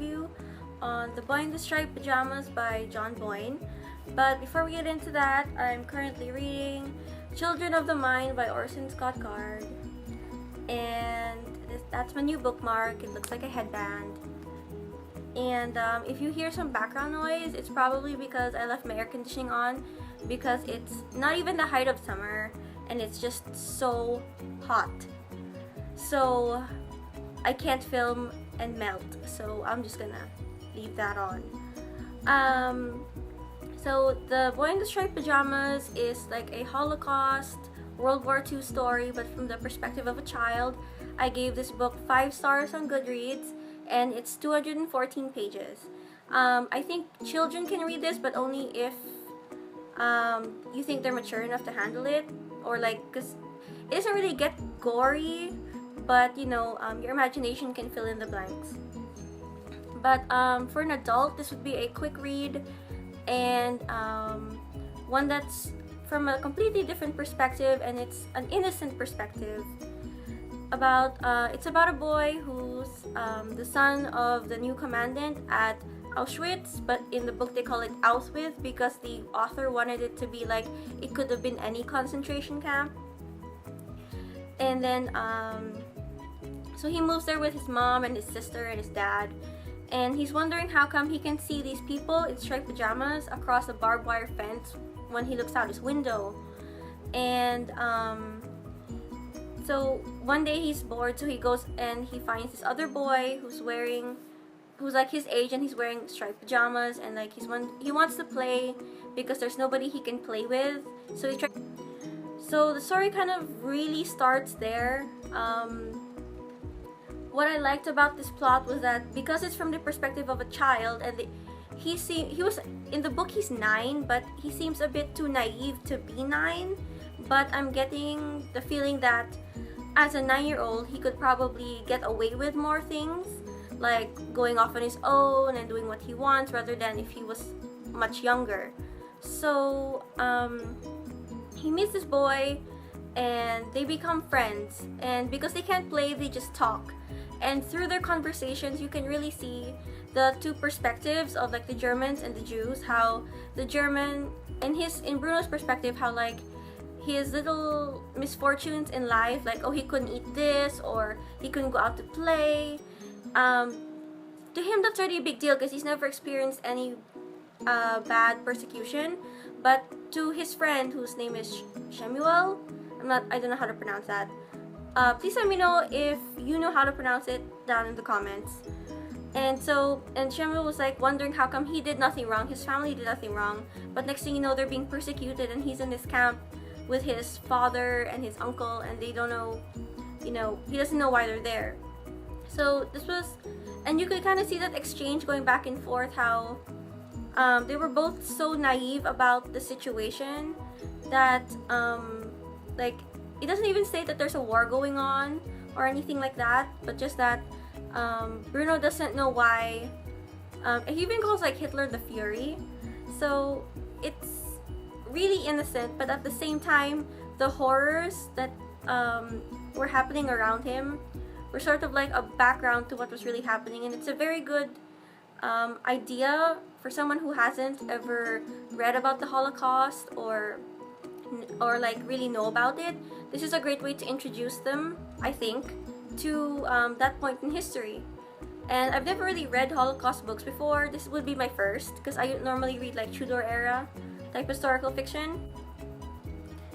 review on The Boy in the Striped Pyjamas by John Boyne. But before we get into that, I'm currently reading Children of the Mind by Orson Scott Card. And that's my new bookmark. It looks like a headband. And if you hear some background noise, it's probably because I left my air conditioning on because it's not even the height of summer and it's just so hot. So I can't film and melt, so I'm just gonna leave that on. So The Boy in the Striped Pyjamas is like a Holocaust, World War II story, but from the perspective of a child. I gave this book 5 stars on Goodreads, and it's 214 pages. I think children can read this, but only if you think they're mature enough to handle it, or like, because it doesn't really get gory, but you know, your imagination can fill in the blanks. But for an adult, this would be a quick read, and one that's from a completely different perspective, and it's an innocent perspective. It's about a boy who's the son of the new commandant at Auschwitz, but in the book they call it Auschwitz because the author wanted it to be like it could have been any concentration camp. And then so he moves there with his mom and his sister and his dad, and he's wondering how come he can see these people in striped pajamas across a barbed wire fence when he looks out his window. And so one day he's bored, so he goes and he finds this other boy who's like his age, and he's wearing striped pajamas, and like he wants to play because there's nobody he can play with. So the story kind of really starts there. What I liked about this plot was that because it's from the perspective of a child, and he was in the book he's 9, but he seems a bit too naive to be 9. But I'm getting the feeling that as a 9-year-old, he could probably get away with more things, like going off on his own and doing what he wants, rather than if he was much younger. So he meets this boy and they become friends, and because they can't play, they just talk. And through their conversations, you can really see the two perspectives of like the Germans and the Jews. How the German, in Bruno's perspective, how like his little misfortunes in life, like, oh, he couldn't eat this, or he couldn't go out to play. To him, that's already a big deal because he's never experienced any bad persecution. But to his friend, whose name is Shemuel, I don't know how to pronounce that. Please let me know if you know how to pronounce it down in the comments. And Shemuel was like wondering how come he did nothing wrong, his family did nothing wrong, but next thing you know, they're being persecuted, and he's in this camp with his father and his uncle, and they don't know, he doesn't know why they're there. So and you could kind of see that exchange going back and forth, how they were both so naive about the situation that like it doesn't even state that there's a war going on or anything like that, but just that Bruno doesn't know why. He even calls like Hitler the Fury. So it's really innocent, but at the same time, the horrors that were happening around him were sort of like a background to what was really happening, and it's a very good idea for someone who hasn't ever read about the Holocaust or like really know about it. This is a great way to introduce them, I think, to that point in history. And I've never really read Holocaust books before. This would be my first, because I normally read like Tudor era type historical fiction.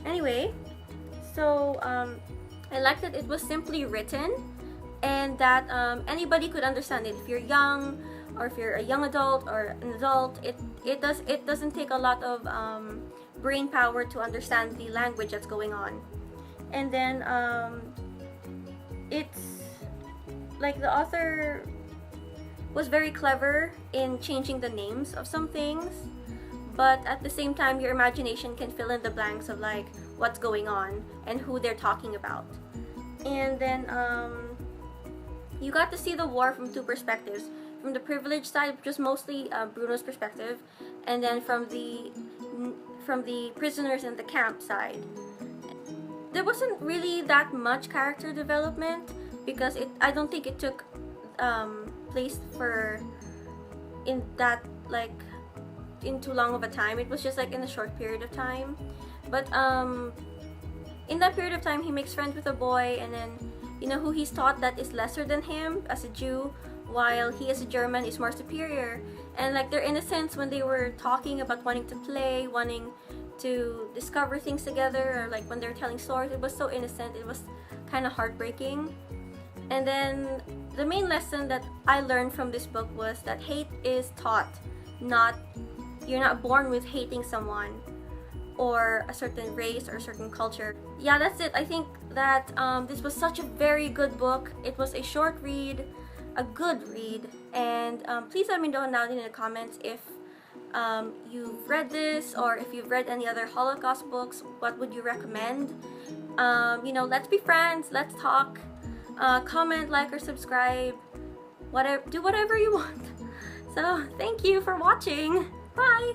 Anyway, so I like that it was simply written, and that anybody could understand it. If you're young, or if you're a young adult or an adult, it doesn't take a lot of brain power to understand the language that's going on. And then it's like the author was very clever in changing the names of some things, but at the same time, your imagination can fill in the blanks of like what's going on and who they're talking about. And then you got to see the war from two perspectives: from the privileged side, which was mostly Bruno's perspective, and then from the prisoners in the camp side. There wasn't really that much character development because I don't think it took place for in that, like, in too long of a time. It was just like in a short period of time. But in that period of time, he makes friends with a boy, and then, you know, who he's taught that is lesser than him as a Jew, while he as a German is more superior. And like their innocence when they were talking about wanting to play, wanting to discover things together, or like when they're telling stories, it was so innocent. It was kind of heartbreaking. And then the main lesson that I learned from this book was that hate is taught, not, you're not born with hating someone or a certain race or a certain culture. Yeah, that's it. I think that this was such a very good book. It was a short read, a good read, and please let me know down in the comments if you've read this, or if you've read any other Holocaust books. What would you recommend? You know, let's be friends, let's talk. Comment, like, or subscribe. Whatever, do whatever you want. So thank you for watching. Bye.